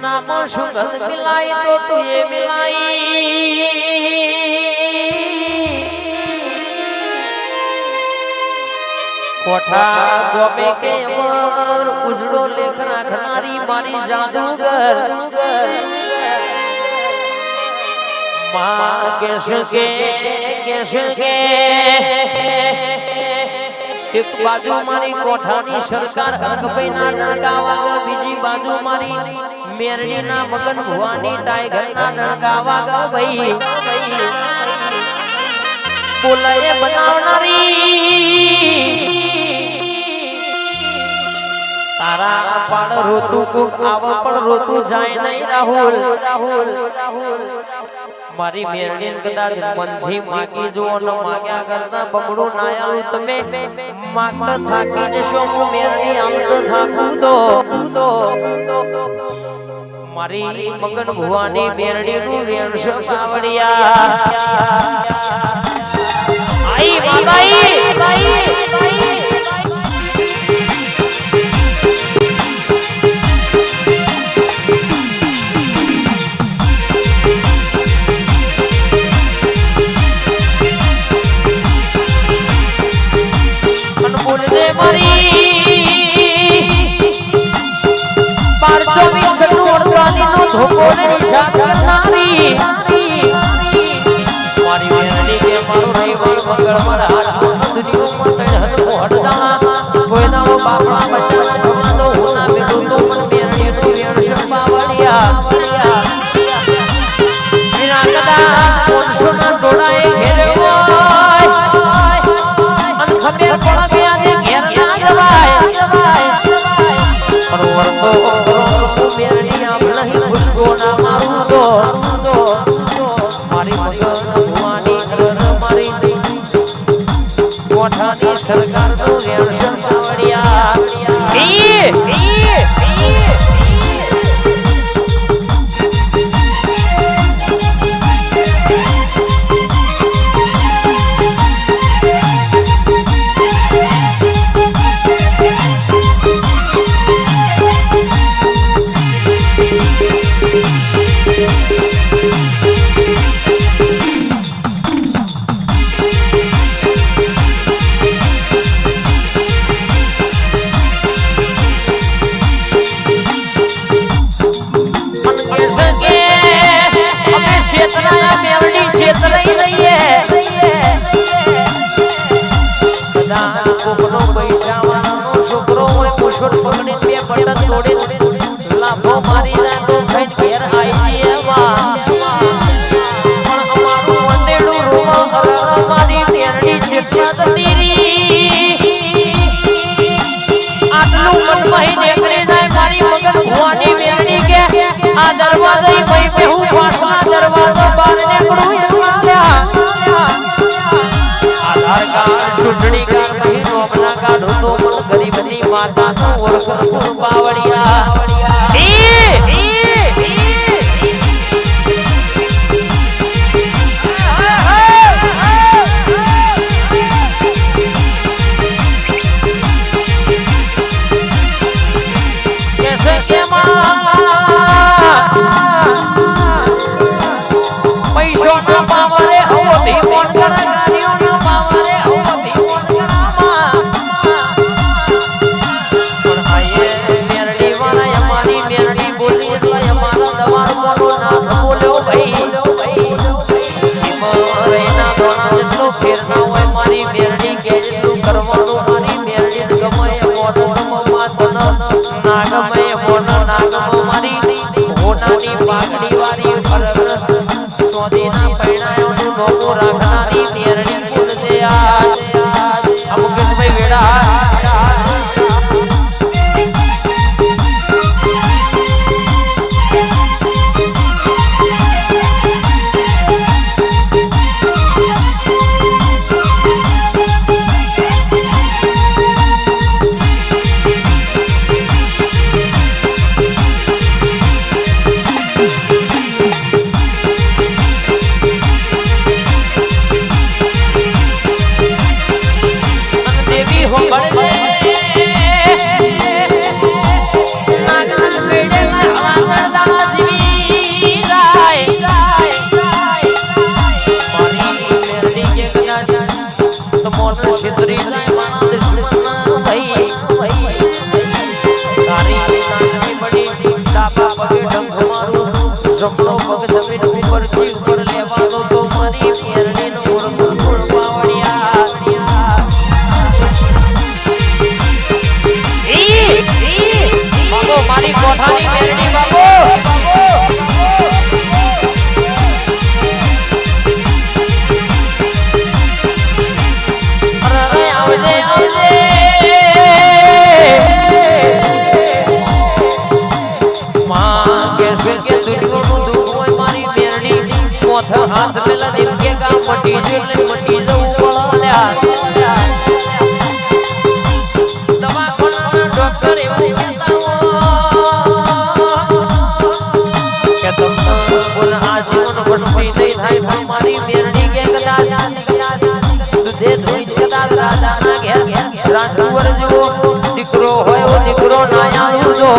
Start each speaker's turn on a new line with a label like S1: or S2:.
S1: नाम सुगंध मिलाई तो तू ये मिलाई कोठा गोमे के अमर उजड़ो लेख राखनारी मारी जादूगर माँ कैस के एक बाजू मारी कोठानी सरकार अगबईना नड़कावागा बीजी बाजू मारी मेरडी ना मगन भुवानी टाइगर ना नड़कावागा भाई बोलाए बनावनारी तारा पाड़ ऋतु को आव पण ऋतु जाए नहीं राहुल मारी मेरडीन कदाच मनथी मागी जो न माग्या करता बगड़ो नायालू तमे मागता थाकी जशो मु मेरडी आम तो थाकू दो मारी मगन भुवानी मेरडी नु वेणस पावड़िया आई बाबाई धोको ने निशान करनारी मारी मेरडी के मारो नहीं वर मंगल मरा दुनिया में तड़हन को हट जाना कोई ना वो बापड़ा बच्चा ना दो होना बेटू तो मन मेरडी तो वेण पावड़िया बिना कदा कौन सुना डोड़ाए घेरे ओय अन खबर पड़ गया ने घेर ना दबाए और तो मेरडी नहीं खुशबू ना मारू दो मारी मगन भुवानी मारी कोठानी सरकार तो वेण पावड़िया चुटड़ी का महीनो अपना काढो तो मन गरीबनी माता तो वर्कर पावड़िया कैसे के पैसों ना पावरे हो भी मन कर गाड़ियों ना पावरे पागड़ी वाली सोदी ना पैणायो नोको राखनारी मेरडी बोल दे आज अब किस भाई बेड़ा કોઠાની મેરડી બાબો हाथ मिला जिनके का मटी जो बोल्या दवा कोना डॉक्टर એવું કહેતા કે तुम बोल आजीवन वस्ती नहीं થાય તમારી મેરડી કે કદાચ દે ધોઈ કદાચ રાજા ના ઘેર રાજકુંવર જેવો દીકરો હોય ઓ દીકરો ના આવ્યો જો